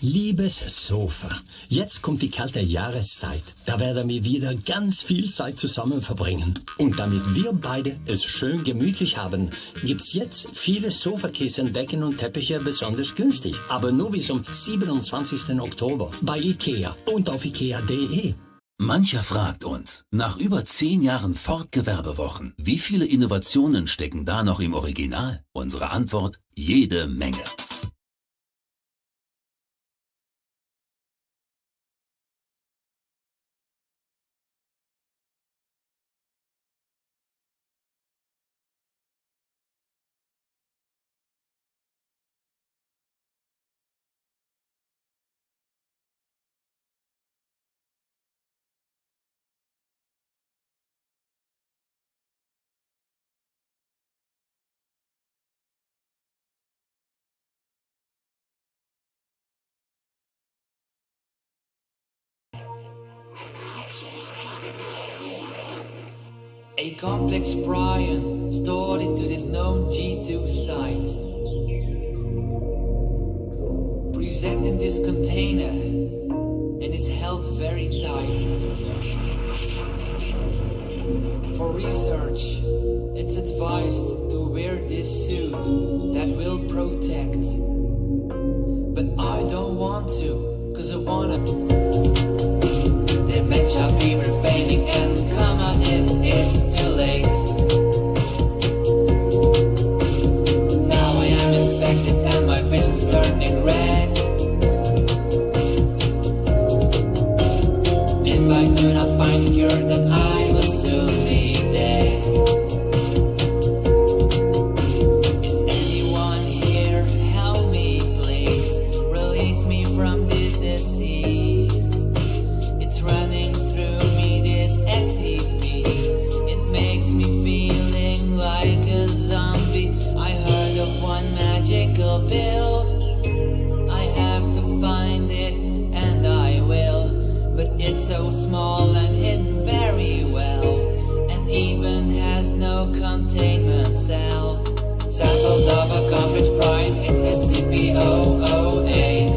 Liebes Sofa, jetzt kommt die kalte Jahreszeit. Da werden wir wieder ganz viel Zeit zusammen verbringen. Und damit wir beide es schön gemütlich haben, gibt's jetzt viele Sofakissen, Decken und Teppiche besonders günstig. Aber nur bis zum 27. Oktober bei IKEA und auf ikea.de. Mancher fragt uns, nach über 10 Jahren Fortgewerbewochen, wie viele Innovationen stecken da noch im Original? Unsere Antwort: jede Menge. A complex prion stored into this known G2 site. Present in this container and is held very tight. For research, it's advised to wear this suit that will protect. But I don't want to, cause I wanna. Dementia, fever, fainting, and coma if it's too late. Now I am infected and my vision's turning red. If I do not find a cure, then I will soon be dead. Is anyone here? Help me, please. Release me from this disease. It's running through me, this SCP. It makes me feeling like a zombie. I heard of one magical pill. I have to find it, and I will. But it's so small and hidden very well, and even has no containment cell. Samples of a complex prion, it's SCP-008.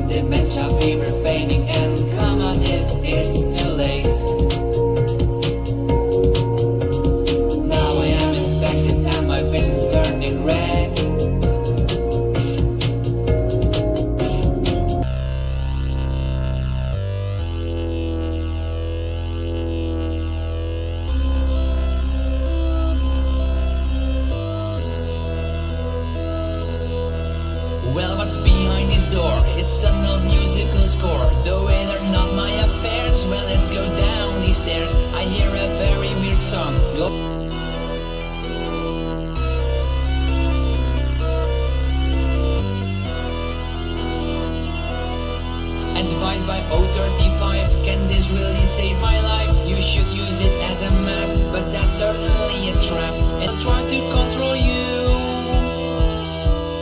Dementia, fever, fainting, and coma if it's too late. Now I am infected and my vision's turning red. Well, what's behind this door? It's an old musical score. Though they're not my affairs, well, let's go down these stairs. I hear a very weird song. Advised by 035, can this really save my life? You should use it as a map, but that's certainly a trap. It'll try to control you,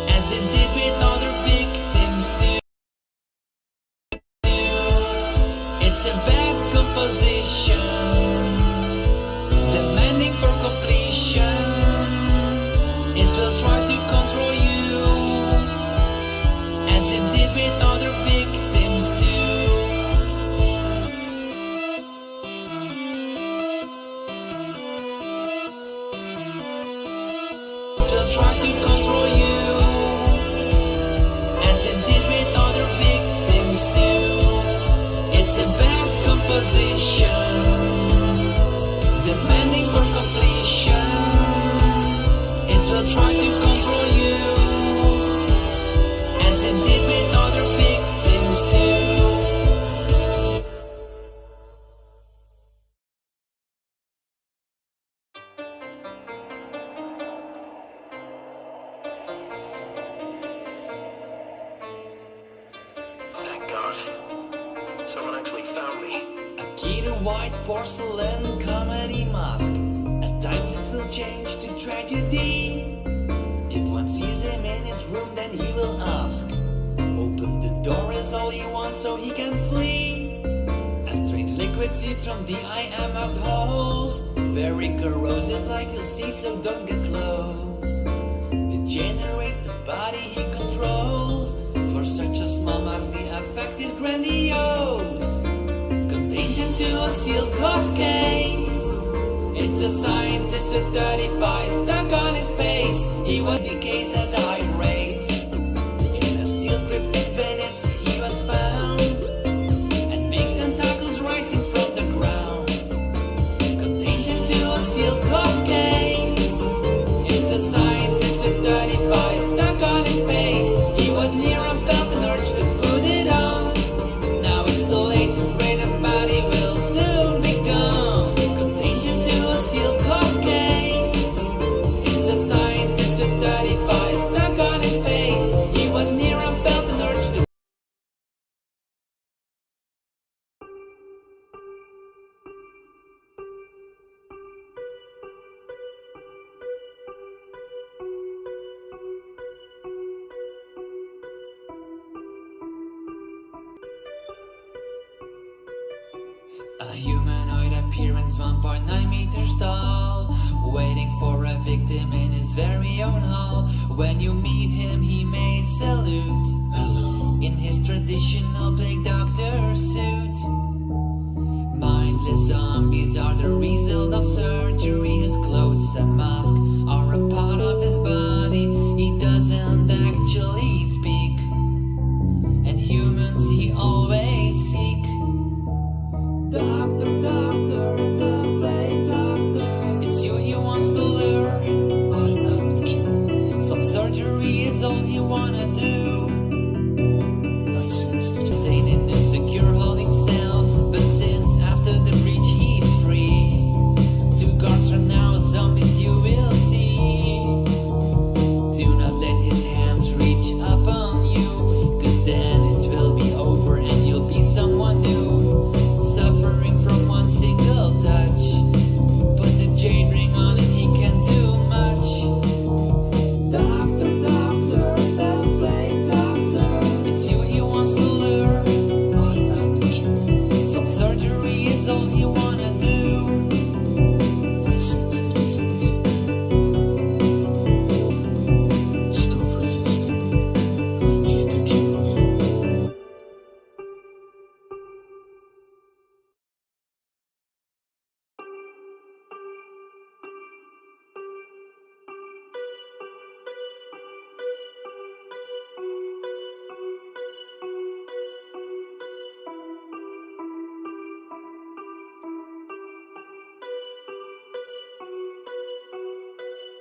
as it did with other victims too. It's a bad composition, demanding for completion. It will try to control you, as it did with other victims too. It will try to control you, as it did with other victims too. It's a bad composition, demanding for completion. It will try to control you, as it did with other victims too. Thank God. Someone actually found me. A key to white porcelain comedy mask. At times it will change to tragedy. If one sees him in his room, then he will ask. Open the door is all he wants so he can flee. A strange liquid seeps from the IMF holes. Very corrosive like you'll see, so don't get close. Degenerate the body he controls. For such a small must be affected grandiose. Contained into a sealed glass case. It's a scientist with 35 stuck on his face. He was decays at a high rate. In a sealed crypt in Venice he was found, and makes tentacles rising from the ground. Contained into a sealed glass case. It's a scientist with 35 stuck on his face. He was near and felt an urge to put it on. Now it's too late, his brain and body will soon be gone. Contained into a sealed glass case. It's a scientist with 35 stuck on his face. He was near and felt an urge to a humanoid appearance 1.9 meters tall, waiting for a victim in his very own hall. When you meet him he may salute. Hello. In his traditional plague doctor suit. Mindless zombies are the result of surgery. His clothes and mask are a part of his body. He doesn't actually speak, and humans he always seek. Doctor, doctor, the plague doctor. It's you he wants to lure. I am the cure. Some surgery is all he wanna do. I sense that contained in a secure holding cell, but since after the breach he's free. 2 guards from now, zombies you will see. Do not let his hands reach up on you, 'cause then it will be over and you'll be someone new. Suffering from one single touch. Put the jade ring on and he can do much. Doctor, doctor, the plague doctor. It's you he wants to lure. I am the cure. Some surgery is all he wanna do. I sense the disease. Stop resisting. I'm here to cure you.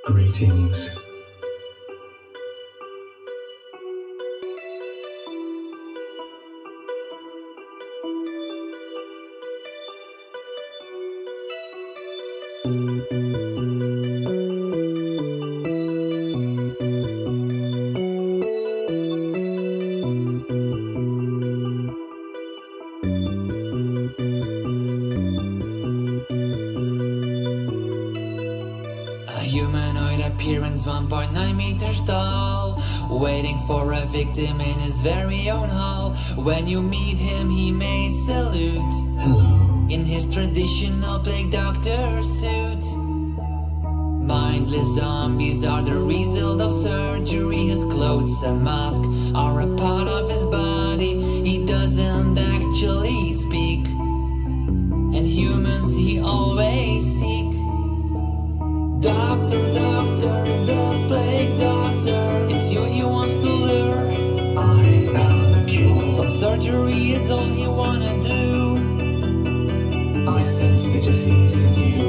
Greetings. A humanoid appearance 1.9 meters tall, waiting for a victim in his very own hall. When you meet him he may salute. Hello. In his traditional plague doctor suit. Mindless zombies are the result of surgery. His clothes and mask are a part of his body. He doesn't actually speak, and humans he always seek. Doctor, doctor, the plague doctor. It's you he wants to lure. I am the cure. Some surgery is all he wanna do. I sense the disease in you.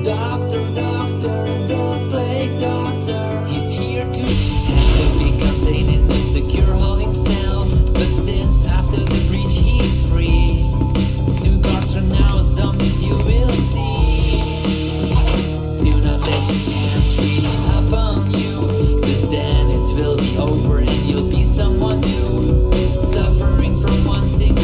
Doctor, doctor, the plague doctor. He's here to has to be contained in a secure holding cell, but since after the breach he's free. 2 guards from now, zombies you will see. Do not let his hands reach up on you, 'cause then it will be over and you'll be someone new. Suffering from one single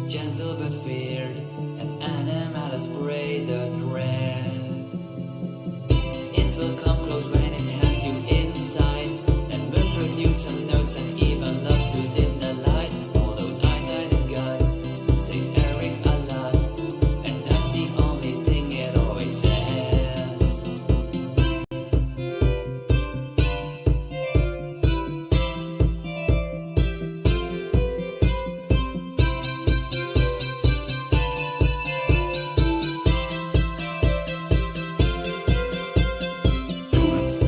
gentle but feared, an animal has braid the thread. It will come close when it has you inside, and will produce some notes and even loves to dim the light. All those eyes that it got says Eric a lot, and that's the only thing it always says.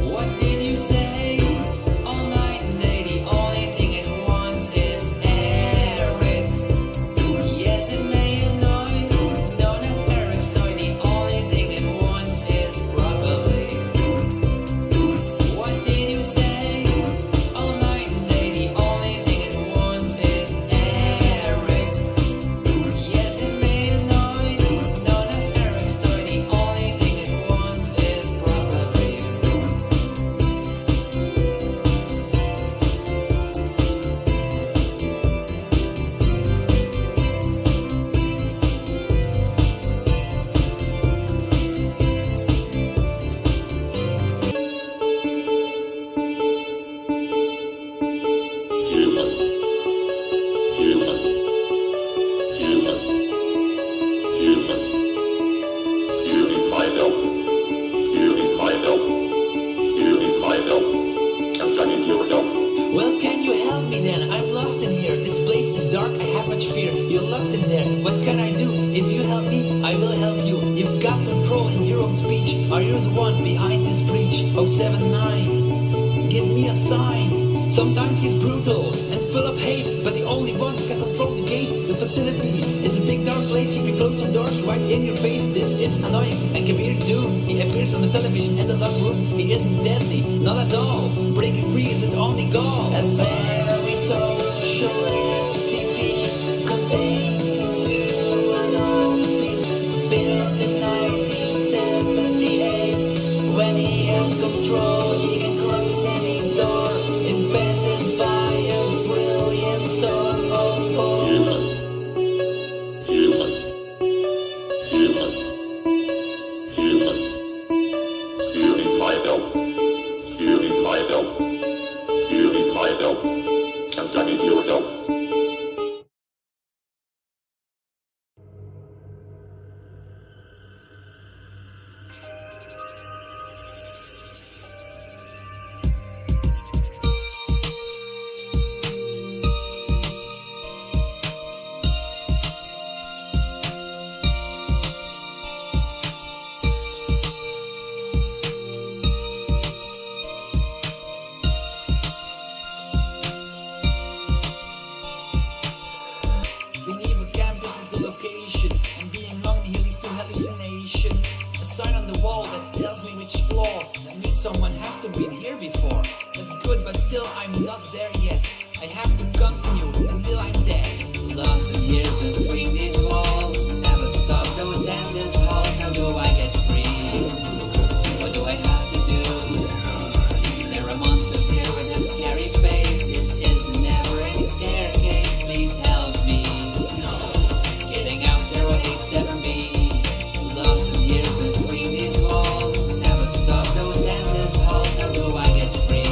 What did you say? All night and day, the only thing it wants is Eric. Yes, it may annoy, known as Eric's toy. The only thing it wants is probably. What did you say? All night and day, the only thing it wants is Eric. Yes, it may annoy, known as Eric's toy. The only thing it wants is probably. Well, can you help me then? I'm lost in here. This place is dark. I have much fear. You're locked in there. What can I do? If you help me, I will help you. You've got control in your own speech. Are you the one behind this breach? 079. Give me a sign. Sometimes he's brutal and full of hate, but the only one who can control the gate. The facility is a big dark place. He can close some doors right in your face. This is annoying and Kabir too. He appears on the television in the locked room. He isn't deadly, not at all. Breaking free is his only goal. A very social SCP contained into an old piece built in 1978. When he has control, he can close any door. Invented by a brilliant soul of beneath a campus is the location, and being lonely here leads to hallucination. A sign on the wall that tells me which floor. That means someone has to be here before. That's good, but still I'm not there yet. I have to continue until I'm dead. Lost in here between these walls. Never stop those endless halls. How do I get free? What do I have to do? There are monsters here with a scary face. This is the never-ending staircase. Please help me. Getting out 087B. Lost in here between these walls. Never stop those endless halls. How do I get free?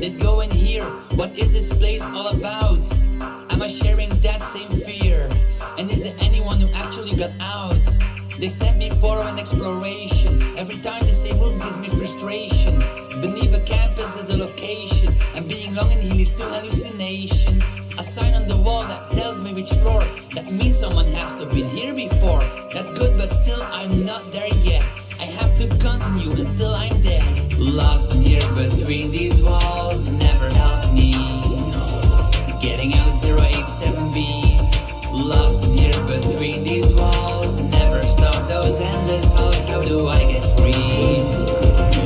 Did go in here? What is this place all about? Am I sharing that same fear? And is there anyone who actually got out? They sent me for an exploration. Every time the same room gives me frustration. Beneath a campus is a location, and being long and leads to hallucination. A sign on the wall that tells me which floor. That means someone has to been here before. That's good, but still I'm not there yet. I have to continue until I'm dead. Lost in here between these walls never helped me. Getting out 087B. Lost in here between these walls never stop those endless hours. How do I get free?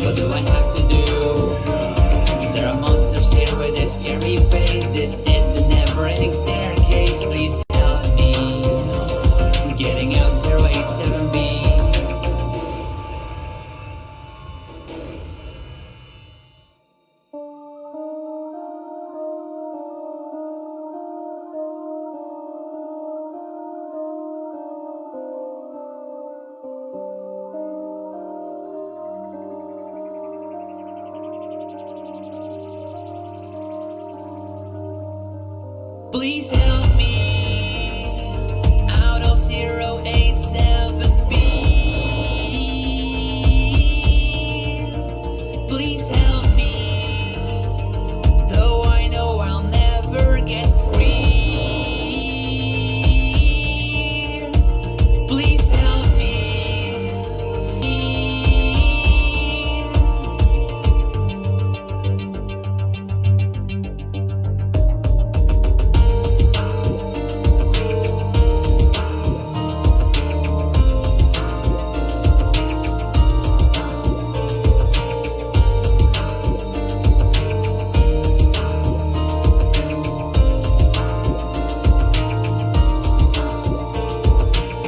What do I have to do? There are monsters here with a scary face. This is the never-ending staircase. Please help me. Getting out 087B. Please help me out of 087B. Please help me, though I know I'll never get free. Please help me.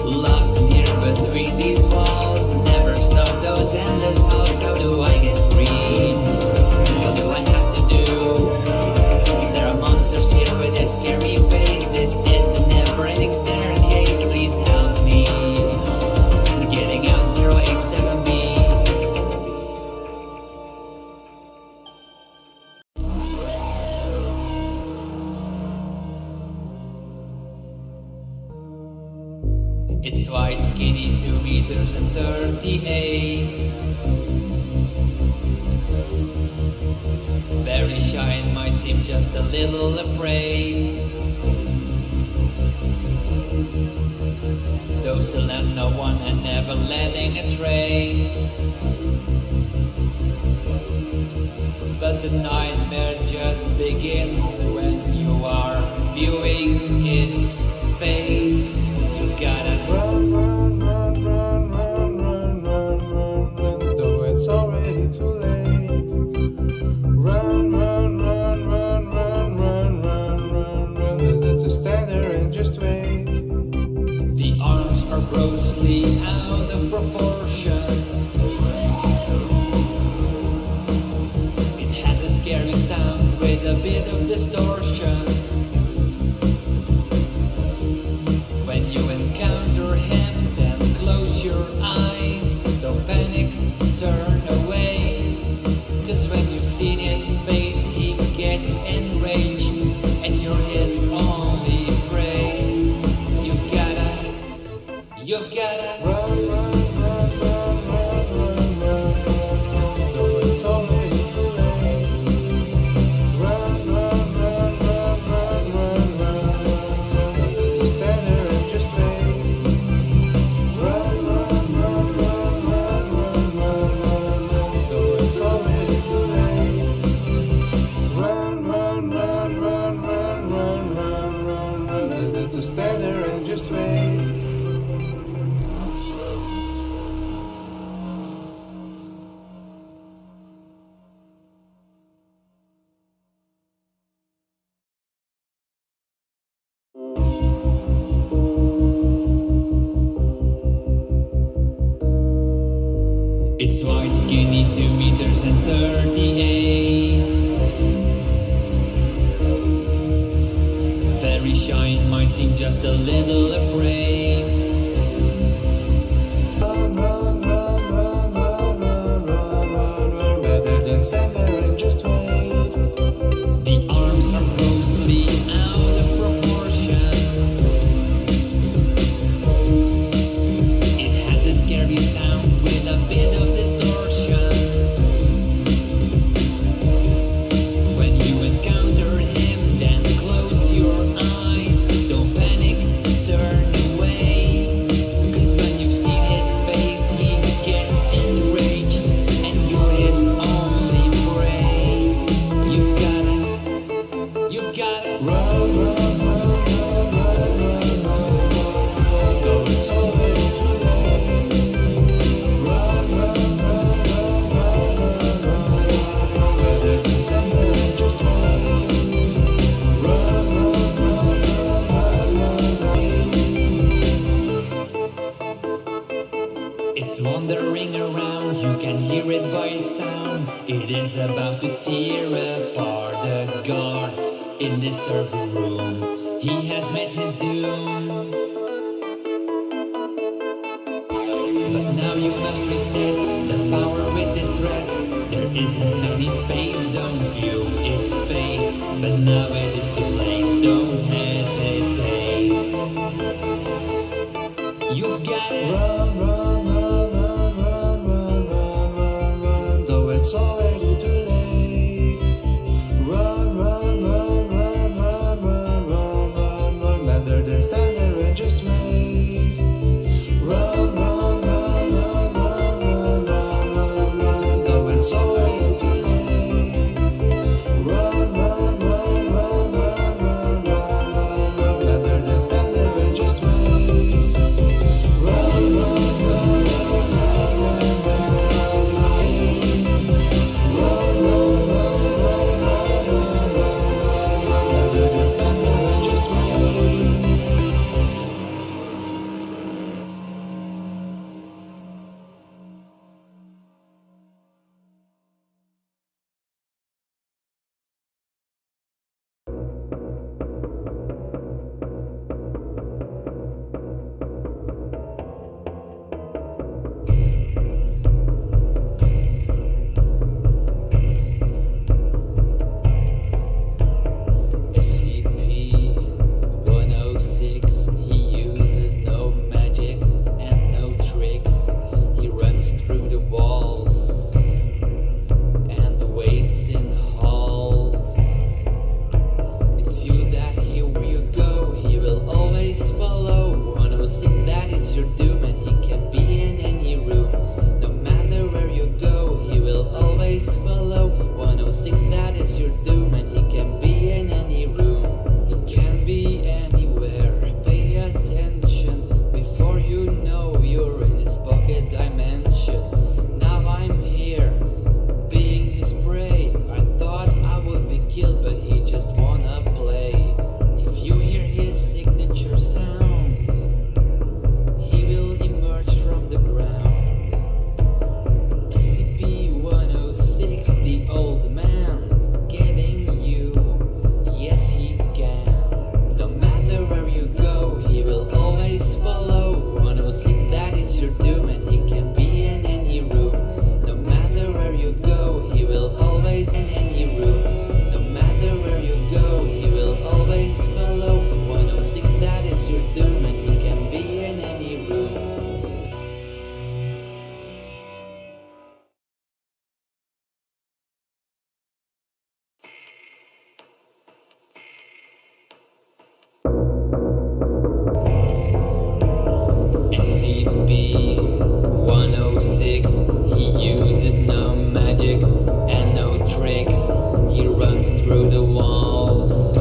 Lost in here between these walls, never stop those endless hours. How do I get free? What do I have to do? There are monsters here with a scary face. This is the never-ending staircase. Please help me. Getting out 087B. It's white, skinny, 2 meters and 38. Very shy and might seem just a little afraid. Those who left no one and never letting a trace. But the nightmare just begins when you are viewing its face. You gotta Run, run, run, run, run, run, run, run, run, though it's already too late. Run, run, run, run, run, run, run, run, run, just stand there and just wait. The arms are grossly out of proportion. It has a scary sound with a bit of distortion. When you encounter him, then close your eyes. Don't panic, turn away. 'Cause when you've seen his face, he gets enraged, and you're his only prey. You've gotta Run, run, run, run, run, run, run, run, run, though it's already too late. Run, run, run, run, run, run, run, run, run, just stand there and just wait. Run, run, run, run, run, run, run, run, run, though it's already too late. Run, run, run, run, run, run, run, run, run, just stand there and just wait. It's white, skinny, 2 meters and 38. Very shy and might seem just a little afraid. Run, run, run, run, run, run, run, run, run, better than stand there and just wait. Run, run, run, run, run, run, run, run, though it's already too late. Run, run, run, run, run, run, run, run, rather than stand there and just wait. Run, run, run, run, run, run. It's wandering around, you can hear it by its sound. It is about to tear apart the guard in the server room. He has met his doom. But now you must reset the power with this threat. There isn't any space, don't view its face. But now it is too late, don't hesitate. You've got it. Run, run, run, run, run, run, run, run, run, though it's already too late. Run, run, run, run, run, run, run, run, run, rather than stand there and just wait. Run, run, run, run, run, run, run, run, run, though it's already too late. Run, run, run, run, run, run, run, run, run, rather than stand there and just wait. Run, run, run, run, run, run, run, run, run, run, run, run, run, rather than stand there and just wait. SCP-106, he uses no magic and no tricks. He runs through the walls and waits in halls. It's you that he, where you go, he will always follow. 106, that is your doom, and he can be in any room. No matter where you go, he will always follow. 106, that is your doom, and he can be in any room. He can be anywhere. Pay attention before you know you're in his pocket dimension. Now I'm here, being his prey. I thought I would be killed, but he just wanna play. If you hear his signature sound, he will emerge from the ground. SCP-106, the old man, getting you. Yes, he can. No matter where you go, he will always follow. 106, that is your doom, and he can be in any room. No matter where you go, he will always in any room. No matter where you go, he will always follow. 106, that is your doom, and he can be in any room. SCP-106, he uses no magic and no tricks. He runs through the walls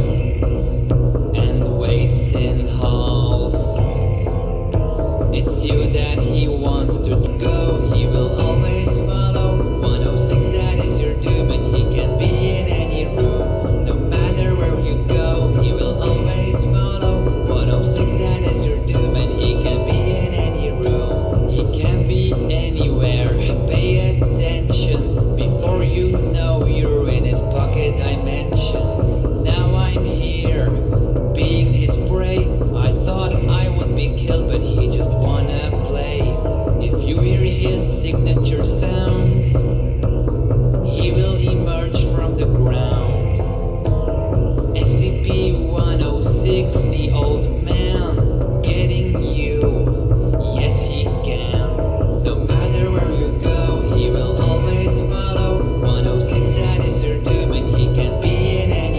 and waits in halls. It's you that he wants to go, he will always follow. 106, that is your doom, and he can be in any room. No matter where you go, he will always follow. 106, that is your doom, and he can be in any room. He can be anywhere. Pay attention before you know you're in his pocket dimension. Now I'm here, being his prey. I thought I would be killed, but he just wanna play. If you hear his signature sound, he will emerge from the ground. SCP-106, the old man, getting you. Yes, he can. No matter where you go, he will always follow. 106, that is your doom, and he can be in any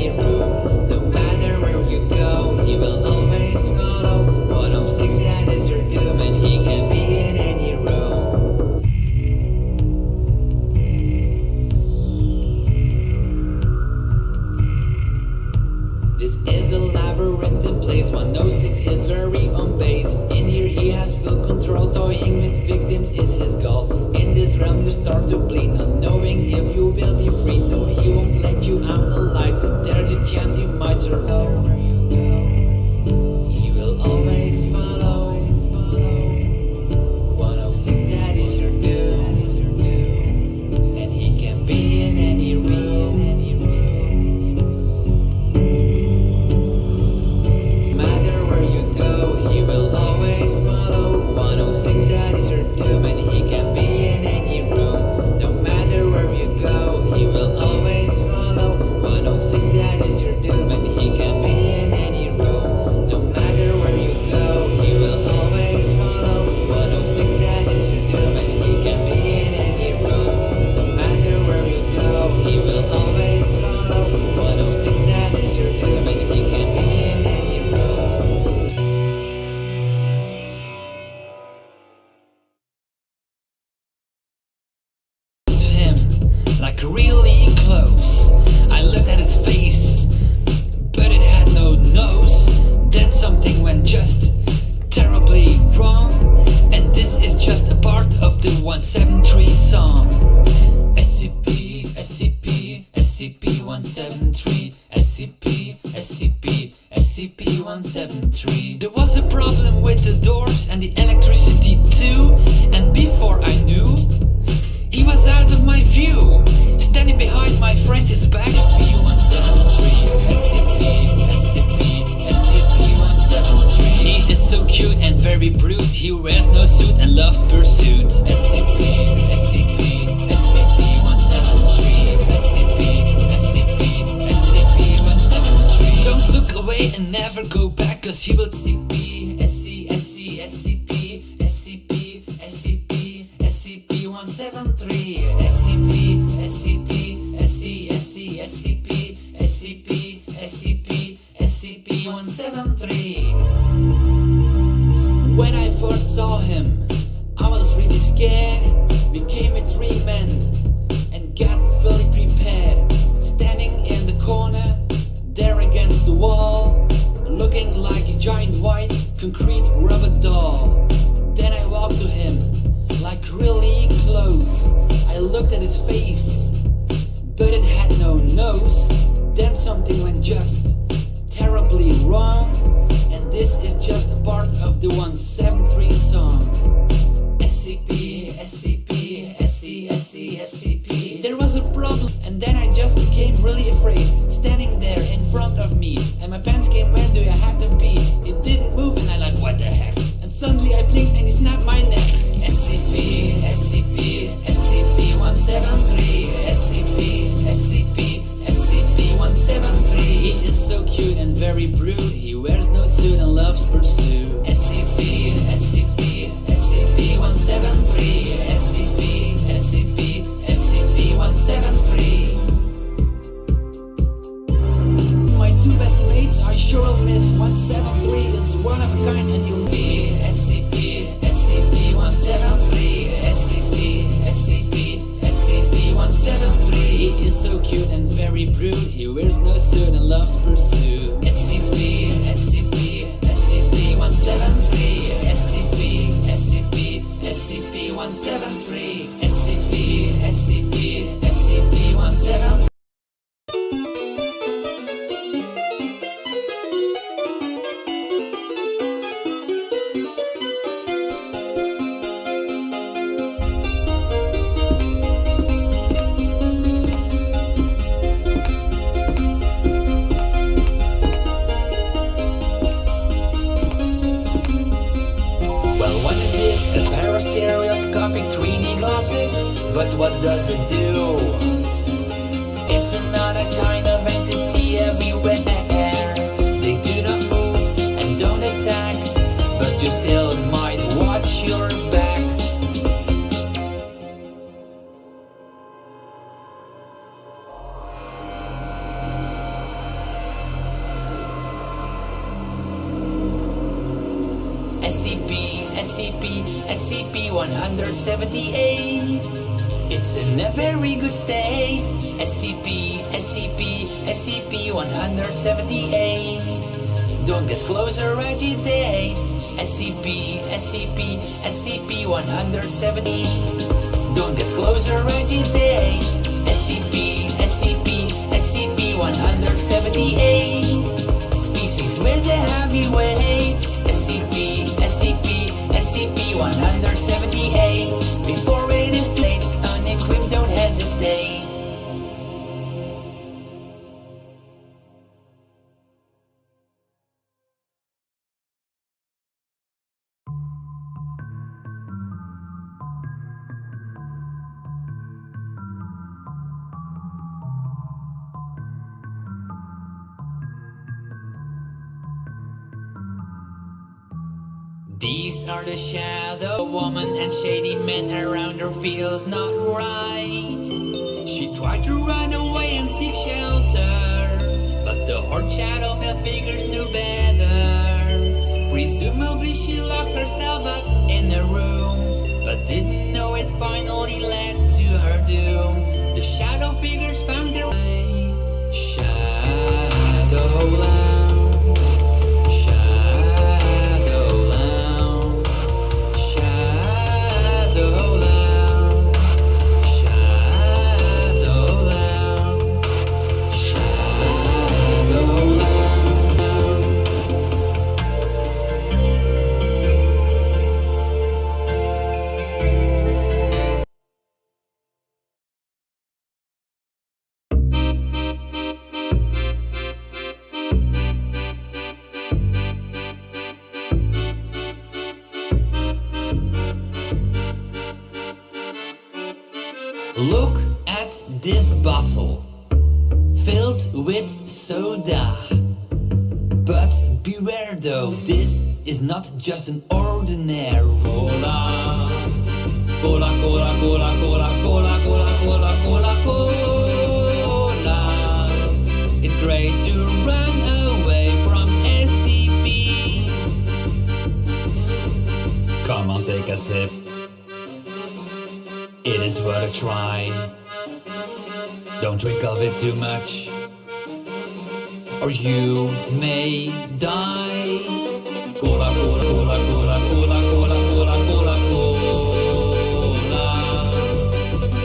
is a labyrinthine place. 106 is very on base. In here he has full control. Toying with victims is his goal. In this realm you start to bleed, not knowing if you will be free. No, he won't let you out alive, but there's a chance you might survive. He will always follow. 106, that is your doom. And he can be in any room. No matter where you go, he will always follow. 106, that is your doom. And he can be in any room. No matter where you go, he will always follow. 106, that is your doom. And he can be in any room. No matter where you go, he will always follow. 106, that is your doom. And he can be in any room. No matter where you go, he will always follow. 106, that is your doom. And he can be in any room. To him, like really close, I looked at his face, but it had no nose. Then something went just terribly wrong, and this is just a part of the 173 song. SCP, SCP, SCP-173, SCP, SCP, SCP-173. There was a problem with the doors and the electricity too, and before I knew, he was out of my view, standing behind my friend's back. SCP-173, SCP, SCP, SCP-173. He is so cute and very brute. He wears no suit and loves pursuits. SCP, SCP, SCP-173, SCP, SCP, SCP-173. Don't look away and never go back, cause he will SCP, SC, SC, SCP, SCP, SCP, SCP-173, SCP, SCP, SC, SC, SCP, SCP, SCP, SCP-173. When I first saw him, I was really scared. We came with 3 men and got fully prepared. Standing in the corner, there against the wall, looking like a giant white concrete rubber doll. Then I walked to him, like really close. I looked at his face, but it had no nose. Then something went just terribly wrong, and this is just a part of the 173 song. SCP, SCP, SC, SC, SCP. There was a problem, and then I just became really afraid, standing there in front of me, and my pants came wet, do I had to pee. It didn't move, and I like, what the heck? And suddenly I blinked, and he snapped my neck. SCP, SCP, SCP-173, SCP, SCP, SCP-173. He is so cute and very brute. He wears no suit and loves pursuit. SCP, SCP, SCP-173, SCP, SCP, SCP-173. My 2 best mates I sure will miss. 173 is one of a kind, and you'll be SCP, SCP-173, SCP, SCP, SCP-173. He is so cute and very brute. He wears no suit and loves pursuit. SCP, SCP, SCP-173, SCP, SCP, SCP-173, SCP, SCP, SCP-173. Stereoscopic 3D glasses, but what does it do? It's another kind of entity everywhere. They do not move and don't attack, but you still might watch your back. SCP-178 It's in a very good state. SCP-178. Don't get close or agitate. SCP-178. Don't get close or agitate. SCP-178. Species with a heavy weight. SCP-178. Before it is late, unequipped, don't hesitate. These are the shadow woman and shady men around her feels not right. She tried to run away and seek shelter, but the horde shadow male figures knew better. Presumably she locked herself up in a room, but didn't know it finally led to her doom. The shadow figures found their way. Shadowland. Look at this bottle, filled with soda. But beware though, this is not just an ordinary cola. Cola, cola, cola, cola, cola, cola, cola, cola, cola. It's great to run away from SCPs. Come on, take a sip. It is worth a try. Don't drink of it too much, or you may die. Cola, cola, cola, cola, cola, cola, cola, cola, cola.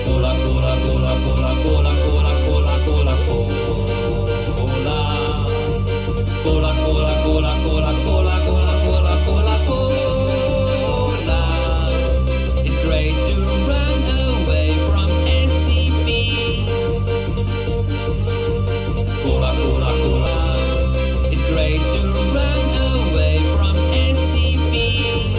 Cola, cola, cola, cola, cola, cola, cola, cola, cola. Cola, cola, cola, cola, cola, cola, cola, cola, cola. It's great to run away from SCPs. Cola, cola, cola. It's great to run away from SCPs.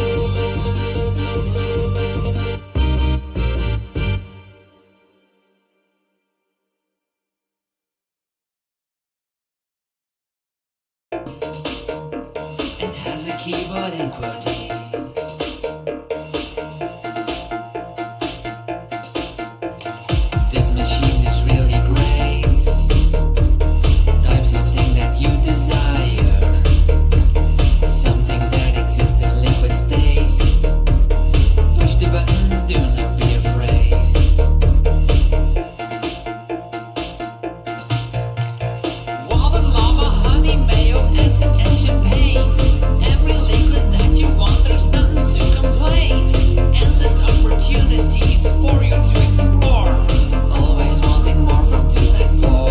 It has a keyboard and QWERTY. This machine is really great. Type something that you desire. Something that exists in liquid state. Push the buttons, do not be afraid. Water, lava, honey, mayo, acid, and champagne. Every liquid that you want, there's nothing to complain. Endless opportunities for you to explore. Always wanting more from 294.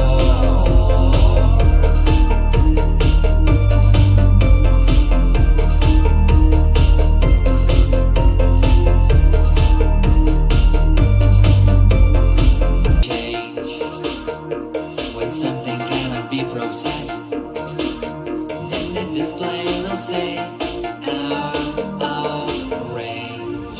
Change when something cannot be processed. Then the display will say out of range.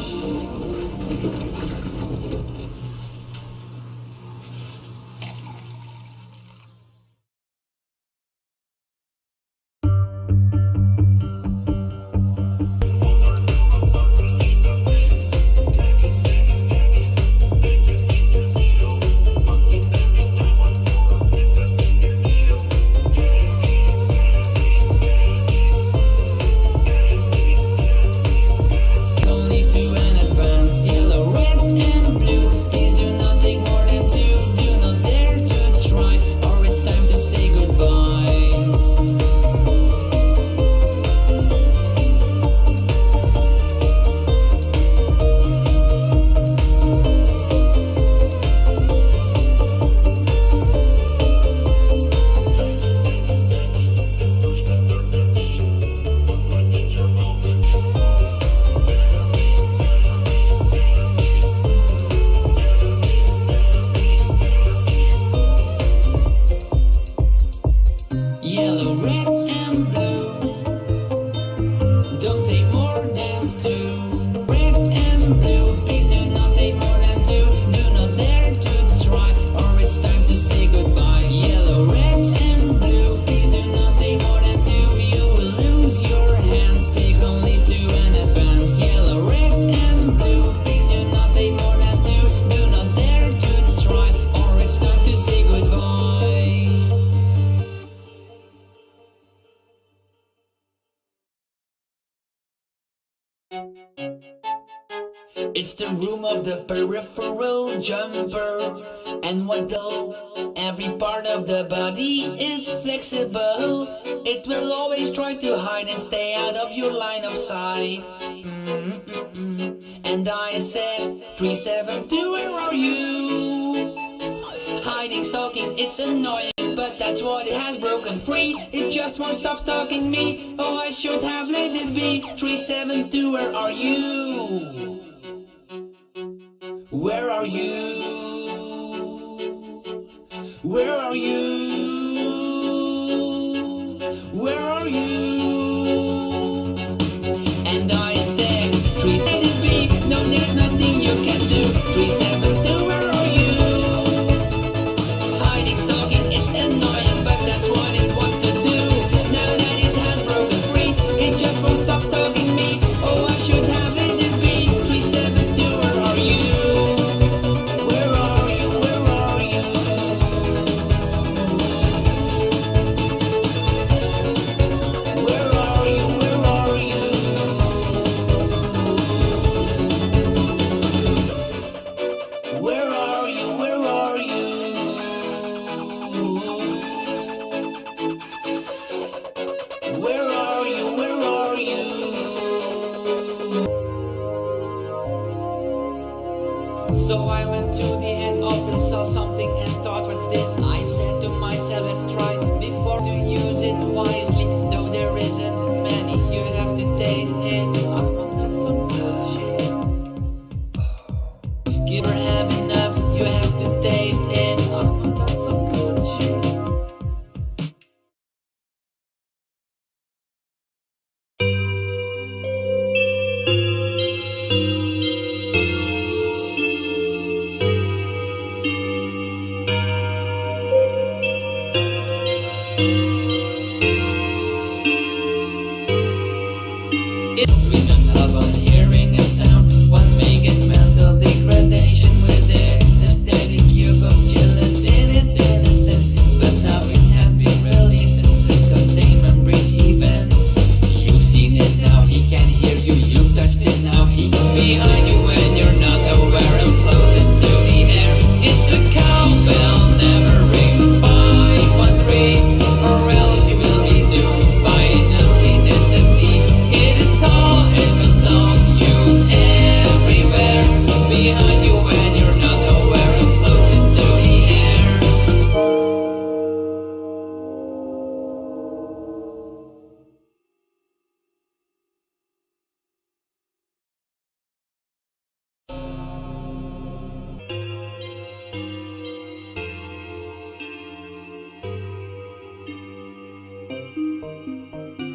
Yellow, red, and blue. Don't take more than two. Red and blue, please do not take more than two. Do not dare to try, or it's time to say goodbye. Yellow, red, and blue, please do not take more than two. You will lose your hands, take only two in advance. Yellow, red, and blue, please do not take more than two. Do not dare to try, or it's time to say goodbye. It's the room of the peripheral jumper. And what though every part of the body is flexible, it will always try to hide and stay out of your line of sight. And I said, 372, where are you? Hiding, stalking, it's annoying, but that's what it has broken free. It just won't stop stalking me. Oh, I should have let it be. 372, where are you? Where are you? Where are you? Where are you? And I said, 372, no, there's nothing you can do. 372, where are you? Hiding, stalking, it's annoying, but that's what it wants to do. Now that it has broken free, it just won't stop stalking me. Oh, I should have let it be. 372, where are you? Where are you? Where are you? Where are you? Where are you? Where are you? Where are you? Where are you? Where are you? So I went to the head office, saw something and thought, what's this? I said to myself, let's try before to use it wisely. Though there isn't many, you have to taste it. I've got some good shit. You never have enough, you have to taste it. I've got some good shit. It's vision upon hearing a sound. One may get mental degradation with it. The static cube of gelatin, it's innocent. But now it has been released since the containment breach event. You've seen it now, he can hear you. You've touched it now, he's behind you when you're not aware and floats into the air. It's a cowbell, never ring 513, or else you will be doomed by an unseen entity. It is tall and will stalk you everywhere, behind you when you're not aware and floats into the air.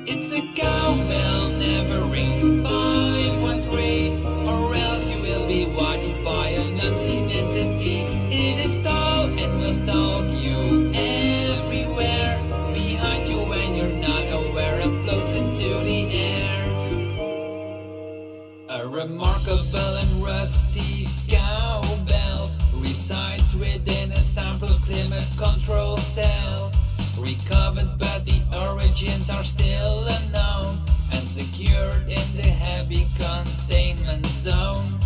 It's a cowbell, never ring 513, or else you will be watched by an unseen entity. It is tall and will stalk you everywhere, behind you when you're not aware and floats into the air. A remarkable and rusty cowbell resides within a sample climate control cell. Recovered, but the origins are still unknown, and secured in the heavy containment zone.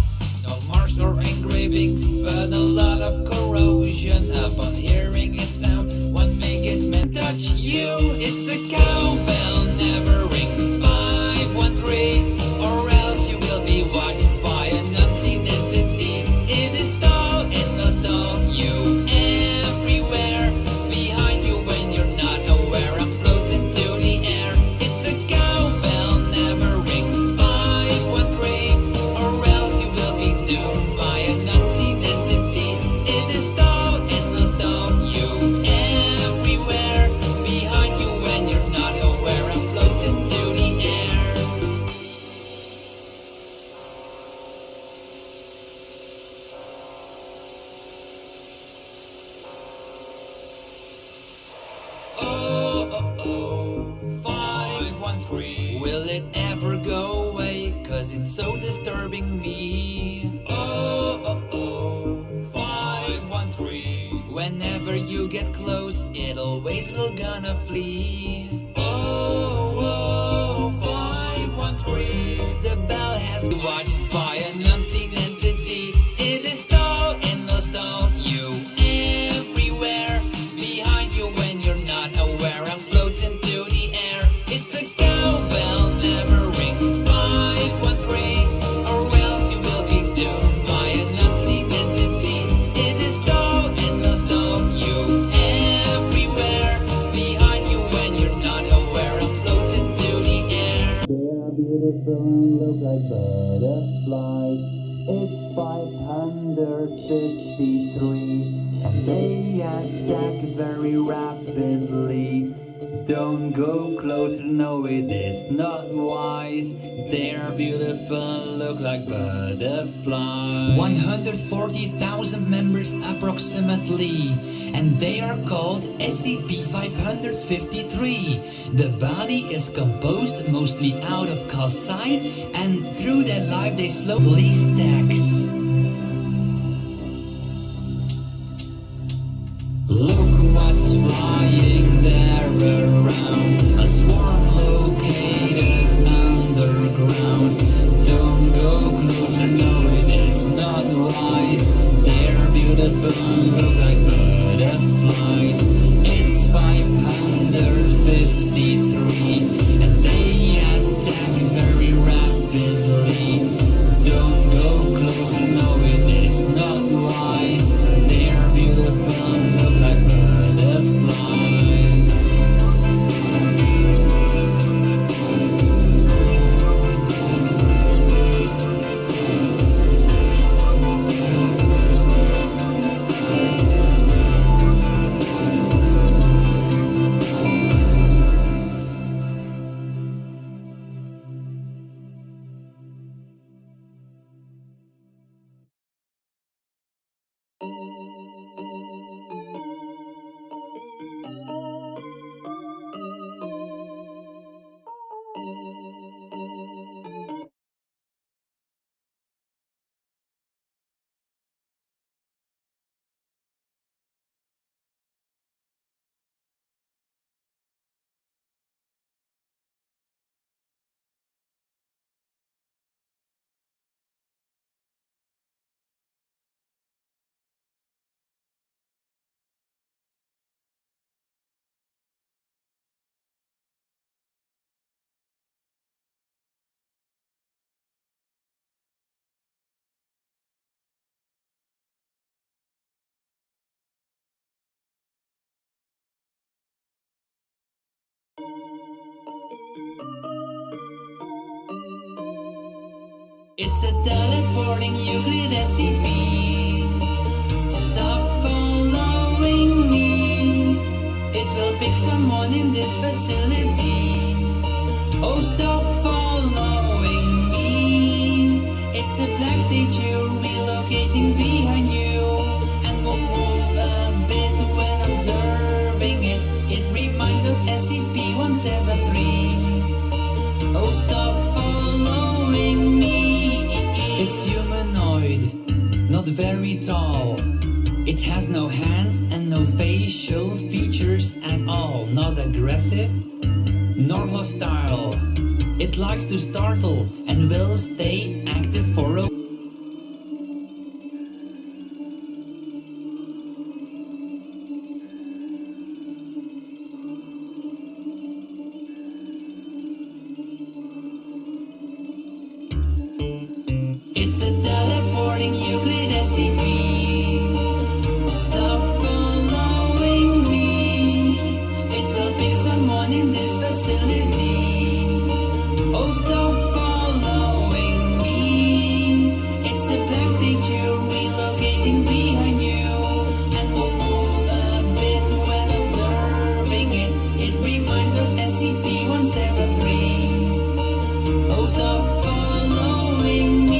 No marks or engravings, but a lot of corrosion. Upon hearing its sound, one may get meant to touch you. It's a cowbell, never ring 513, or else you will be watched by an unseen entity. It is tall and will stalk you everywhere, behind you when you're not aware and floats into the air. It's a cowbell, never ring 513, or else you will be doomed by an unseen entity. It is tall and will stalk you everywhere, behind you 513. Will it ever go away? Cause it's so disturbing me. Oh, oh, oh, 513. Whenever you get close, it always will gonna flee. Oh, oh, 513. The bell has been watched by an unseen entity. It is stall in the stall. You everywhere. Behind you when you're not aware. And floats into the air. It's a cowbell, never ring. 513. Or else you will be doomed by an unseen entity. It is stall in the stall. You everywhere. Behind you when you're not aware. And floats into the air. They are beautiful and look like butterflies. It's 553, and they attack very rapidly. Don't go closer, no, it is not wise. They are beautiful and look like butterflies. 140,000 members approximately, and they are called SCP-553. The body is composed mostly out of calcite, and through their life they slowly stacks. Look what's flying there around, a swarm located underground. Don't go closer, no, it is not wise. They're beautiful, look like butterflies. It's 553, and they attack very rapidly. Don't go closer, no, it is not wise. They're beautiful, look like butterflies. It's a teleporting Euclid SCP. Stop following me. It will pick someone in this facility. Oh, stop following me. It's a black statue relocating behind you, and will move a bit when observing it. It reminds of SCP-173. Oh, stop following me. It's humanoid, not very tall. It has no hands and no facial features at all. Not aggressive, nor hostile. It likes to startle and will stay active for a It's a teleporting Euclid SCP. Stop following me. It will pick someone in this facility. Oh, stop following me. It's a black statue relocating behind you, and will move a bit when observing it. It reminds of SCP-173. Oh, stop following me.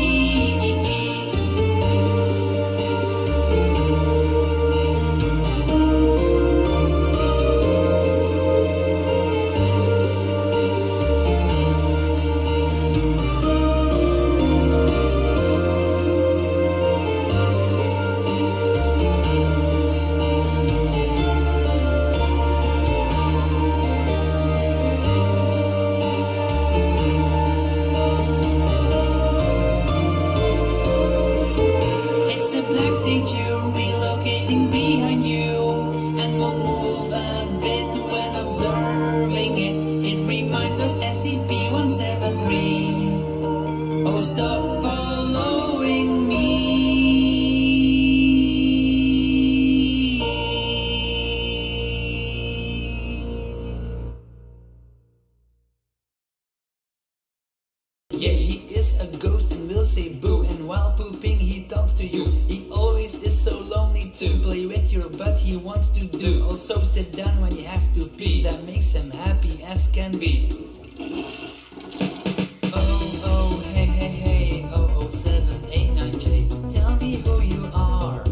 Yeah, he is a ghost and will say boo. And while pooping he talks to you. He always is so lonely to play with your butt, he wants to do. Also sit down when you have to pee. That makes him happy as can be. Oh, oh, hey, hey, hey, 00789J, tell me who you are.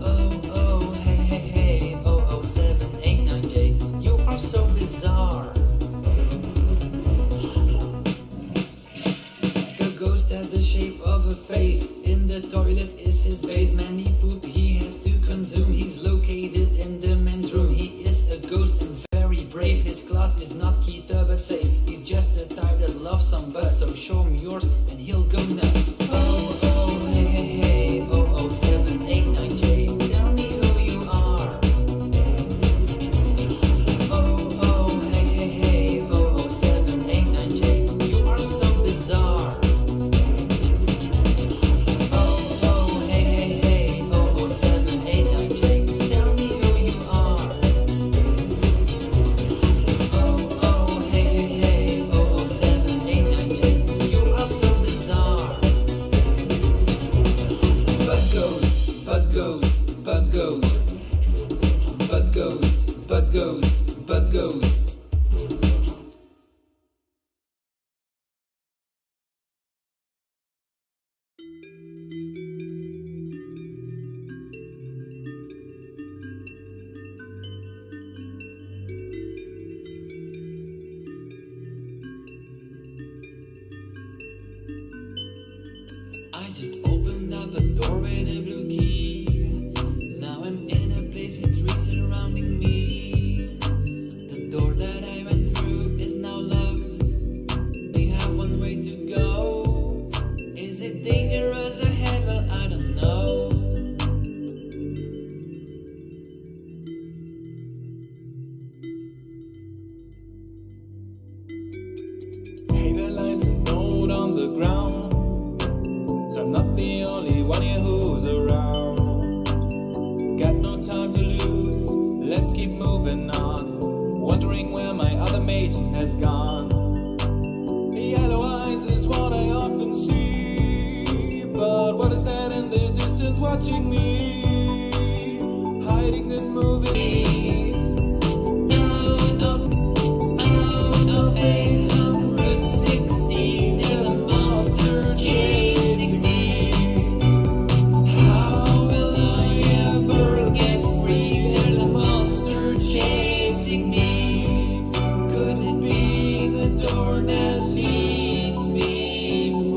Oh, oh, hey, hey, hey, 00789J, you are so bizarre. The ghost has the shape of a face. In the toilet is his base. Many poop he has to consume. He's located in the men's room. He is a ghost and very brave. His class is not Kita but safe. He's just the type that loves some butt. So show him yours and he'll go nuts. Oh, oh, hey, hey, hey, 00789J, tell me who you are. Oh, oh, hey, hey, hey, 00789J, you are so bizarre. Oh, oh, hey, hey, hey, 00789J, tell me who you are. Oh, oh, hey, hey, hey, 00789J, you are so bizarre. But ghost, but ghost, but ghost, but ghost, but ghost, but ghost. I just opened up a door with a blue key. Now I'm in a place with trees surrounding me. The door that I went through is now locked. We have one way to go. Is it dangerous ahead? Well, I don't know. Hey, there lies a note on the ground. So I'm not the only one here who's around. Got no time to lose, let's keep moving on. Wondering where my other mate has gone. Yellow eyes is what I often see. But what is that in the distance watching me? Hiding and moving. Out of 860, there's a monster chasing me. How will I ever get free? There's a monster chasing me. Could it be the door that leads me free?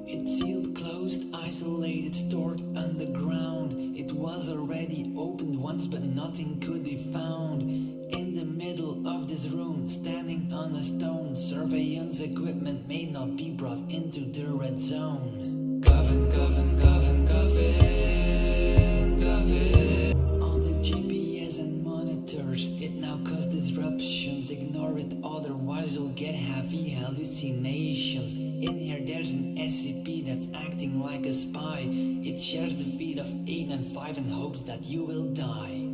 It's sealed, closed, isolated, stored underground. It was already opened once, but nothing could be found. In the middle of this room, standing on a stone, surveillance equipment may not be brought into the red zone. Coffin, coffin, coffin, coffin, coffin. On the GPS and monitors, it now causes disruptions. Ignore it, otherwise you'll get heavy hallucinations. In here there's an SCP that's acting like a spy. It shares the feed of 895 and hopes that you will die.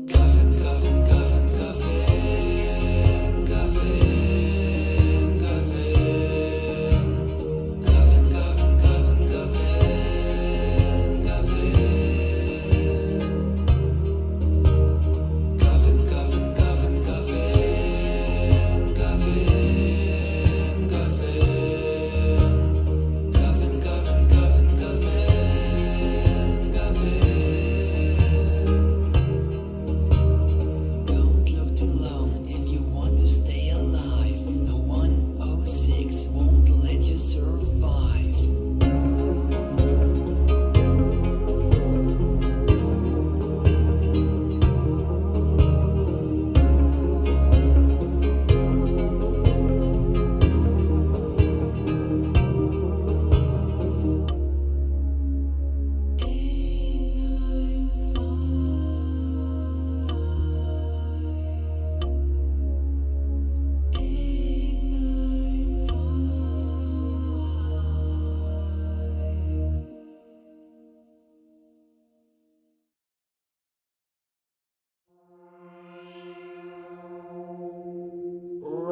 Coffin, coffin, coffin, coffin, coffin.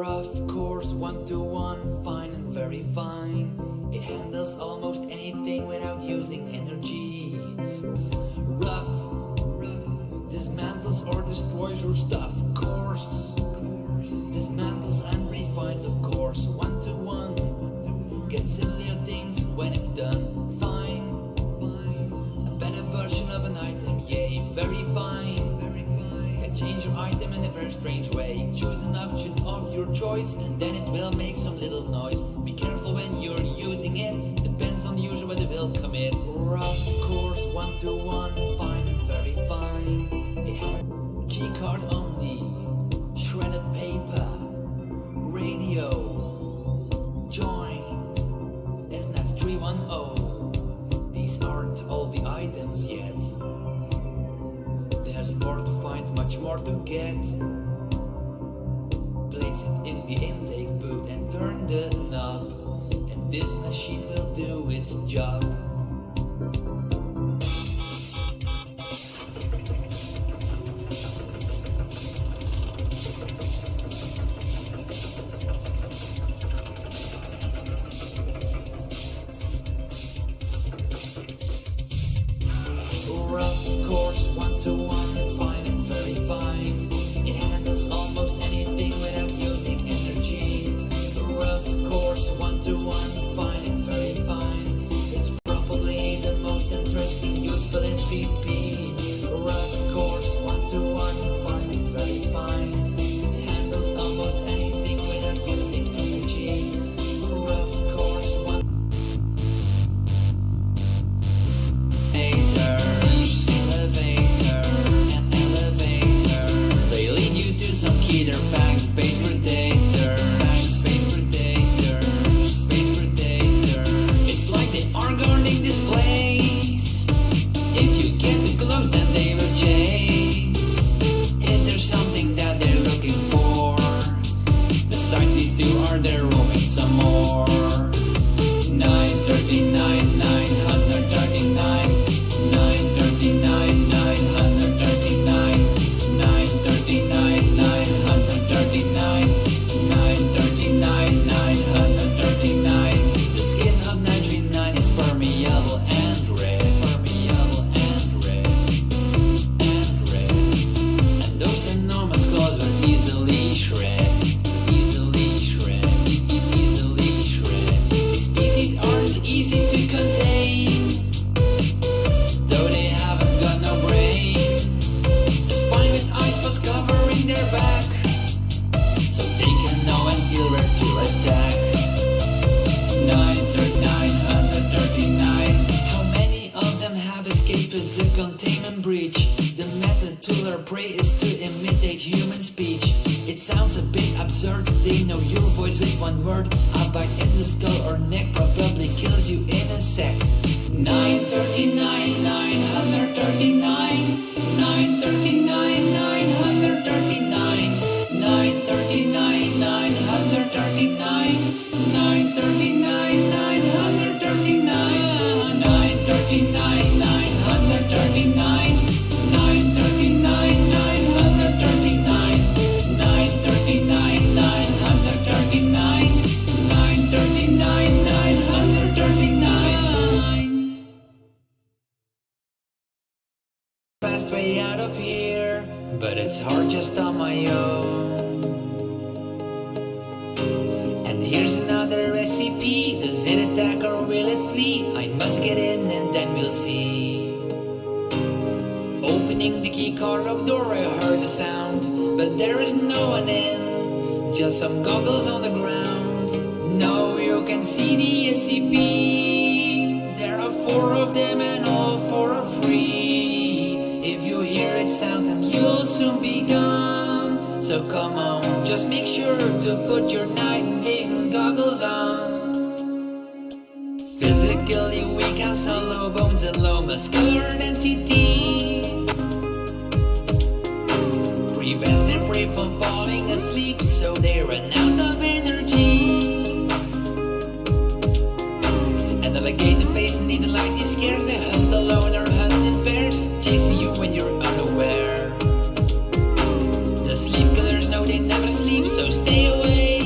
Rough course 1-1, fine and very fine. It handles almost anything without using energy. Rough dismantles or destroys your stuff. Course dismantles and refines, of course. 1-1, get similar things when it's done. Fine, a better version of an item, yay, very fine. Can change your item in a very strange way. Choose an option of your choice and then it will make some little noise. Be careful when you're using it, depends on the user whether it will commit. Rough course 1-1, fine and very fine. It has keycard only, shredded paper, radio, joint, SNAP 310. These aren't all the items yet. There's more to find, much more to get. Place it in the intake boot and turn the knob, and this machine will do its job. Rough course 1-1, fine and very fine. It handles almost anything without using energy. Rough course 1-1, fine and very fine. It's probably the most interesting useful SCP. Rough course 1-1, fine and very fine. It handles almost anything without using energy. Rough course 1. Keter pack, space predator, space predator. It's like they are guarding this place. If you get too close, then they will chase. Is there something that they're looking for? Besides these two, are there roaming some more? 939, 939, 939, 939, 939, 939, 939. The skin of 939 is permeable and red, permeable and red, and red. And those enormous claws will easily shred, easily shred, easily shred. These species aren't easy to contain, though they haven't got no brain. A spine with eye spots covering their back, so they can know and feel where to attack. 939. How many of them have escaped with the containment breach? The method to lure prey is to imitate human speech. It sounds a bit absurd, they know your voice with one word. A bite in the skull or neck probably kills you in a sec. 939, 939, 939, 939, 939, 939, 939, 939, 939, 939, 939, 939, 939, 939, 939, 939. Fast way out of here, but it's hard just on my own. And here's another SCP. Does it attack or will it flee? I must get in and then we'll see. Opening the keycard lock door, I heard a sound, but there is no one in, just some goggles on the ground. Now you can see the SCP. There are 4 of them and all 4 are free. If you hear it sound, then you'll soon be gone. So come on, just make sure to put your night vision goggles on. Physically weak has hollow bones and low muscular density. Prevents their prey from falling asleep, so they run out of energy. An alligator face need a light, he scares. They hunt alone or hunt in pairs, chasing you when you're unaware. The sleep killers know they never sleep, so stay away.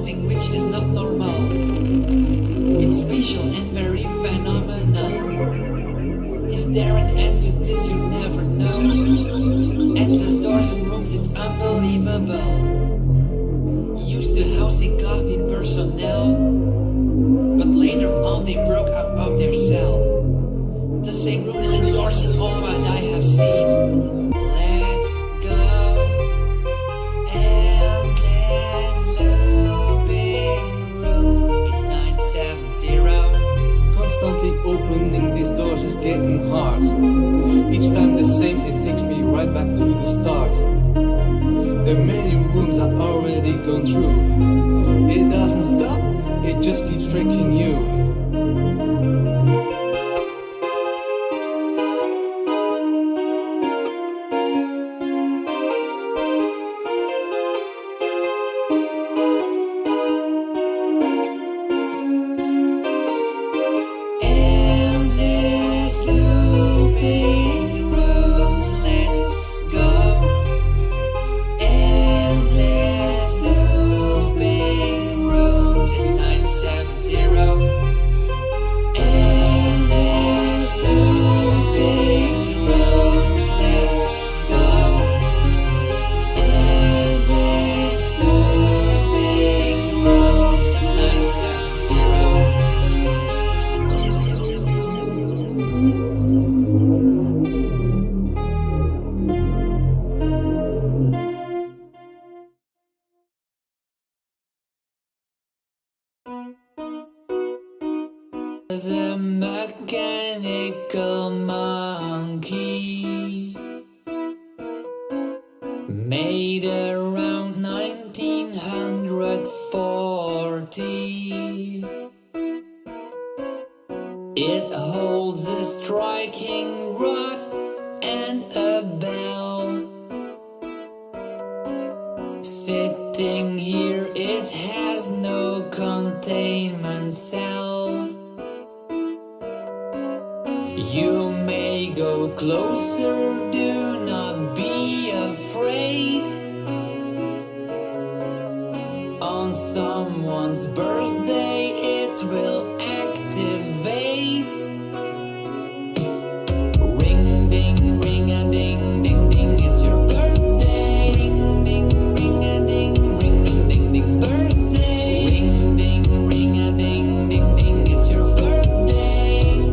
something which is not normal. It's special and very phenomenal. Is there an end to this? You never know. Endless doors and rooms, it's unbelievable. Used to house the custody personnel, but later on they broke out of their cell. The same rooms and doors is all that I have seen. Let's go. Endless looping rooms, it's 970. Constantly opening these doors is getting hard. Each time the same, it takes me right back to the start. There are many rooms I've already gone through. It doesn't stop, it just keeps tricking you. Endless looping rooms, let's go. Endless looping rooms, it's 970. Endless looping rooms, let's go. Endless looping rooms, it's 970. The mechanical monkey, made around 1940. It holds a striking rod and a bell. Sitting here, it has no containment cell. You may go closer, do not be afraid. On someone's birthday, it will activate. Ring ding, ring a ding, ding ding, it's your birthday. Ding ding, ring a ding, ring ring ding ding, birthday. Ring ding, ring a ding, ding ding, it's your birthday.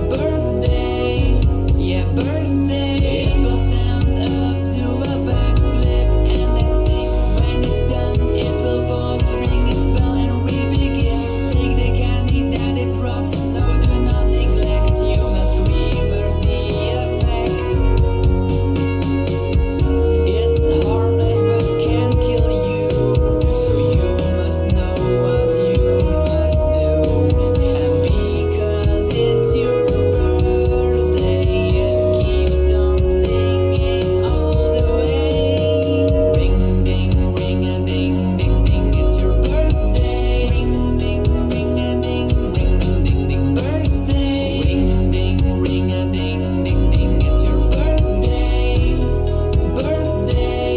Birthday, yeah, birthday. It will stand up, do a backflip, and then sing. When it's done, it will pause, ring its bell, and re-begin. Take the candy that it drops, no, do not neglect. You must reverse the effect. It's harmless but can kill you, so you must know what you must do. And because it's your birthday, it keeps on singing all the way. Ring ding, ring a ding, ding ding, it's your birthday. Ring ding, ring a ding, ring ring ding ding, birthday. Ring ding, ring a ding, ding ding, it's your birthday. Birthday,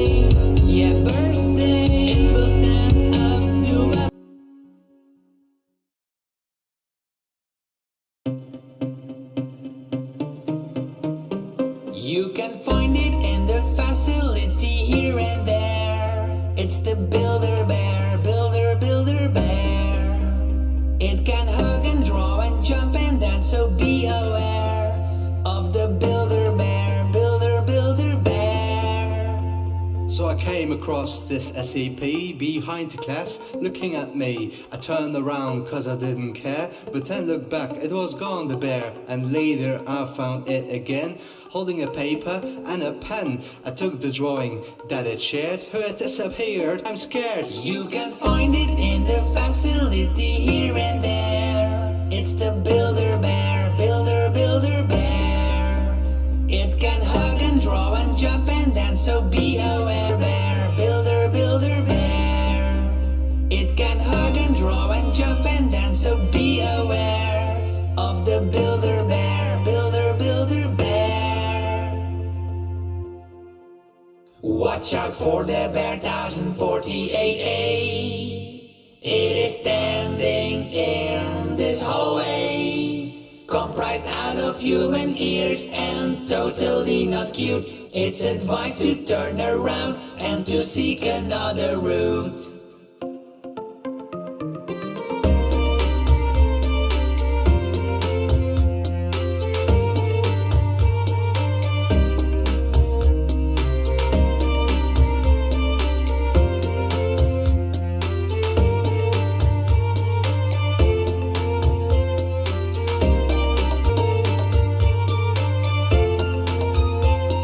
yeah, birthday. It will stand up, do a You can find it in the facility here and there. It's the Builder Bear, Builder, Builder Bear. It can hug and draw and jump and dance, so be aware of the Builder Bear, Builder, Builder Bear. So I came across this SCP behind the class, looking at me. I turned around cause I didn't care, but then looked back, it was gone, the bear. And later I found it again, holding a paper and a pen. I took the drawing that it shared, it disappeared, I'm scared. You can find it in the facility here and there. It's the Builder Bear, Builder, Builder Bear. It can hug and draw and jump and dance, so be aware. Bear, Builder, Builder Bear. It can hug and draw and jump and dance, so be aware of the Builder Bear, Builder, Builder Bear. Watch out for the Bear 1048A. human ears and totally not cute. It's advised to turn around and to seek another route.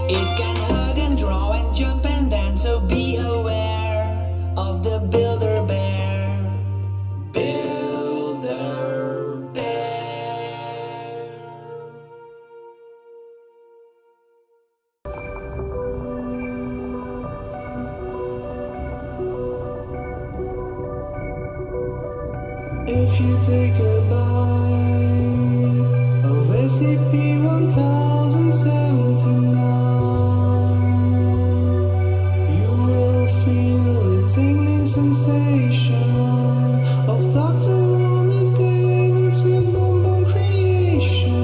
It can hug and draw and jump and dance, so be aware of the builder bear. Builder bear. If you take a bite of SCP-1079, you will feel a tingling sensation of Dr. Ronald David's sweet bonbon creation.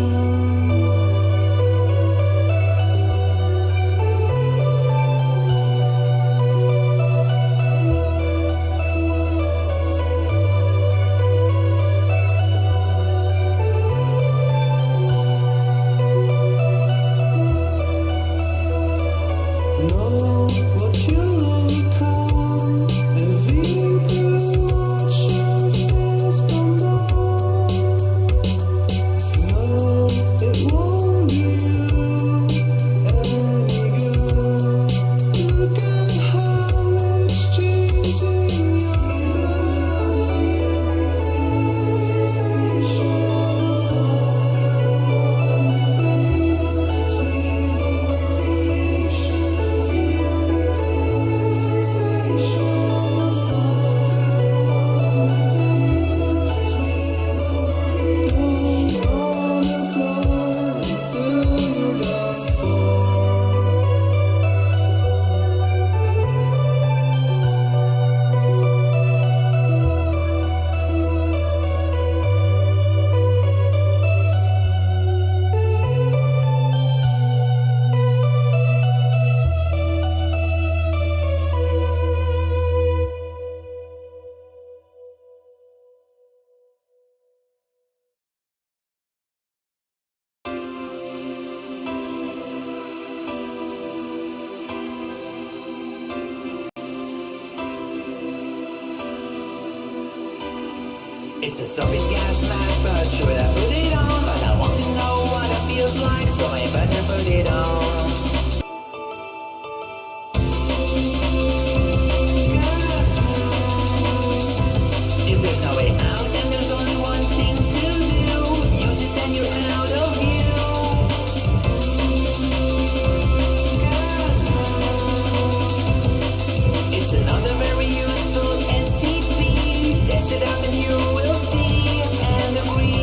Know what you'll become, revealing too much of this bonbon. No, it won't do you any good. Look at how it's changing your life. Feeling sensation of Dr. Ronald David, sweet bonbon creation. Feeling sensation of Dr. Ronald David, sweet bonbon creation. On the floor till you're done for. It's a Soviet gas mask, but should I put it on? But I want to know what it feels like, so I better put it on. Gas mask. If there's no way out, then there's only one thing to do. Use it, then you're out of view. Gas mask. It's another very useful SCP. Test it out and you will see and agree.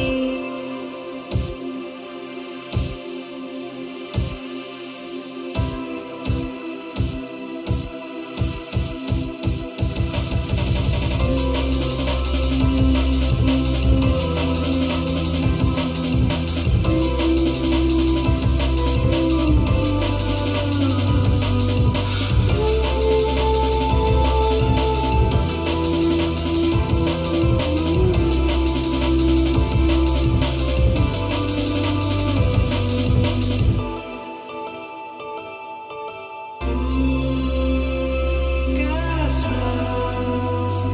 Gas mask.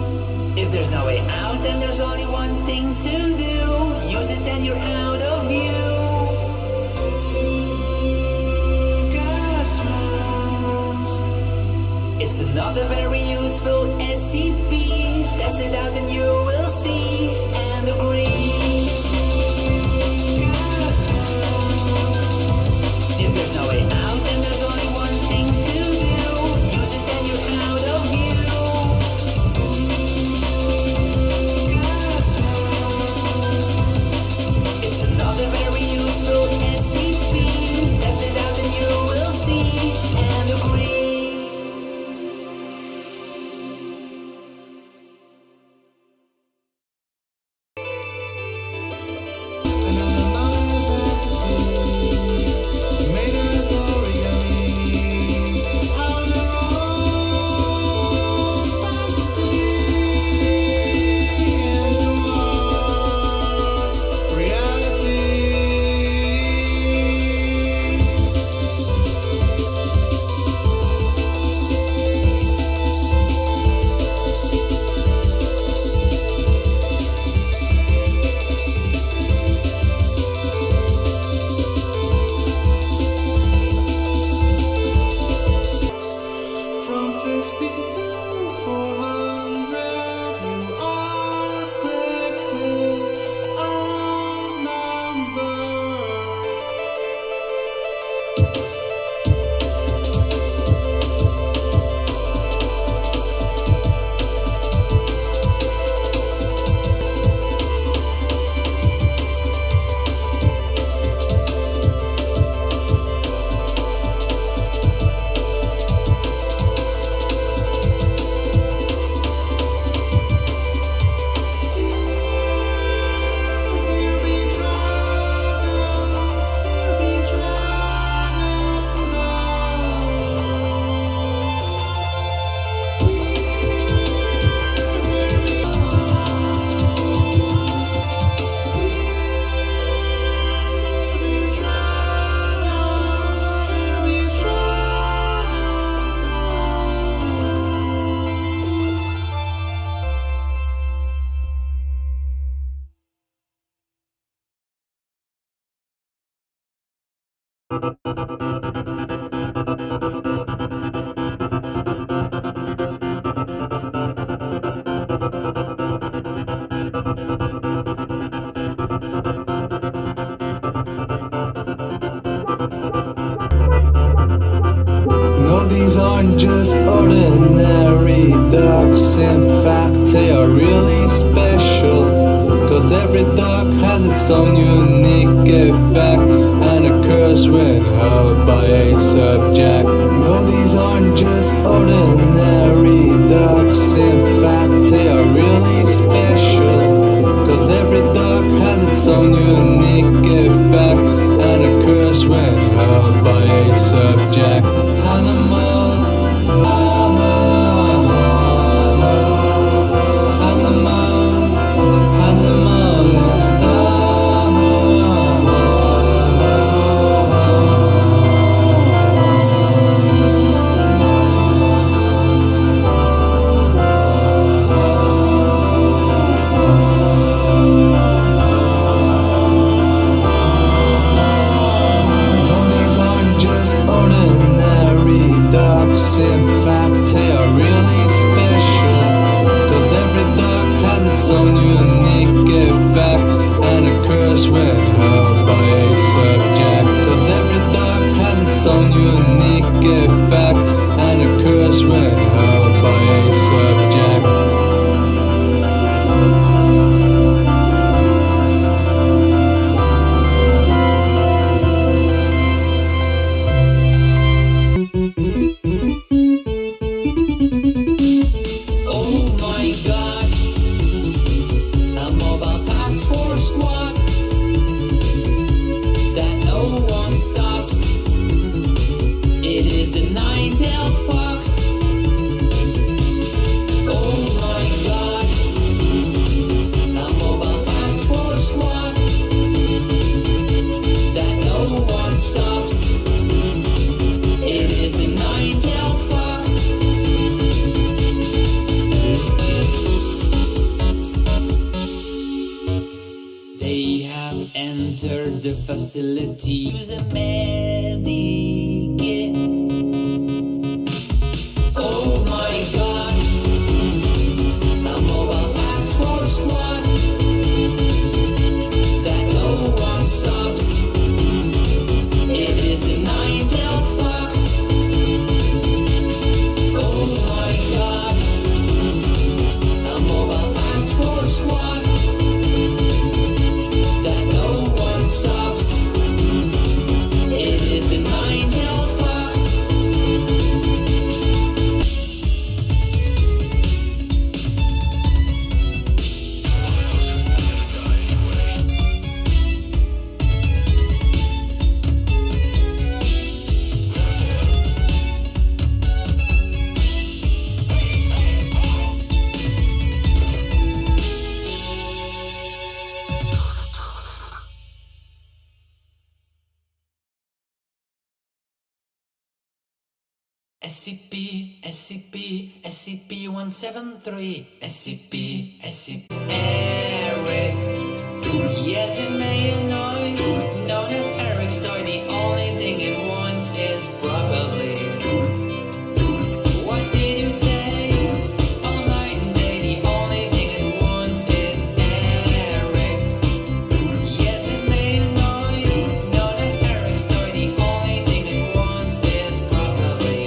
If there's no way out, then there's only one thing to do. Use it, then you're out of view. Gas mask. It's another very useful SCP. Test it out and you will see and agree. Gas mask. If there's no way out, then there's only one thing to do. Use it, then you're out of view. Gas mask. It's another very useful SCP. Test it out and you will see and agree. No, these aren't just ordinary dogs. In fact, they are really special. Cause every dog has its own unique effect and occurs when held by a subject. No, these aren't just ordinary dogs. In fact, they are really special. Cause every dog has its own unique effect and occurs when held by a subject. Animal. In fact, they are really special. Cause every dog has its own unique effect and occurs when held by a subject. Cause every dog has its own unique effect and occurs when held by a subject. Entered the facility. Use a medikit. Oh my god. A mobile task force squad that no one stops. It is a nine-tailed fox. Oh my god. A mobile task force squad that no one stops. It is the nine-tailed fox. SCP-173, SCP Eric. Yes, it may annoy, known as Eric's toy. The only thing it wants is probably. What did you say? All night and day, the only thing it wants is Eric. Yes, it may annoy, known as Eric's toy. The only thing it wants is probably.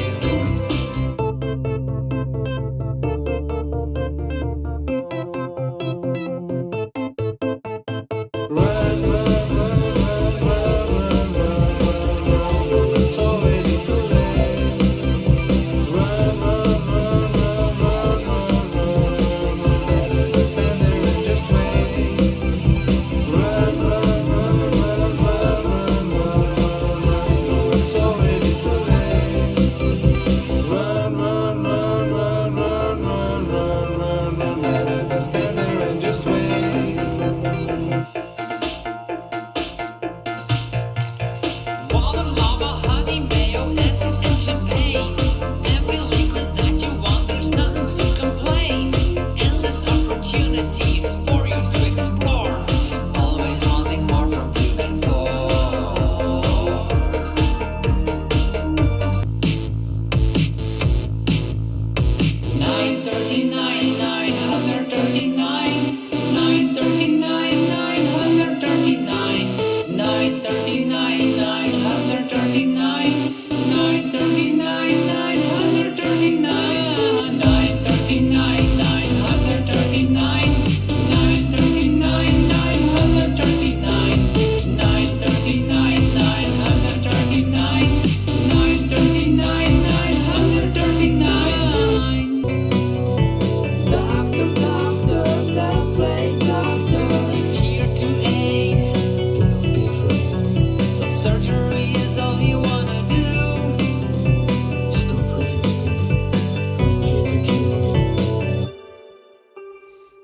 Run,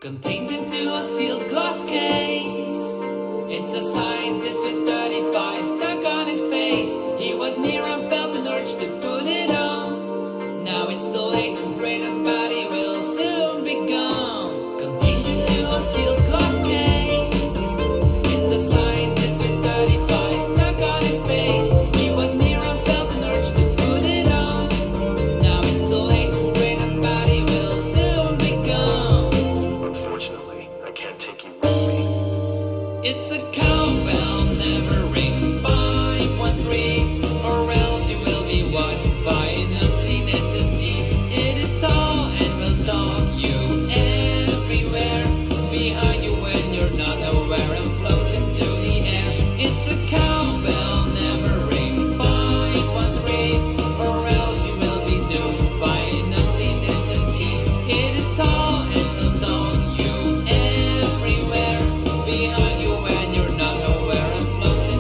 contained into a sealed glass case. It's a scientist with 35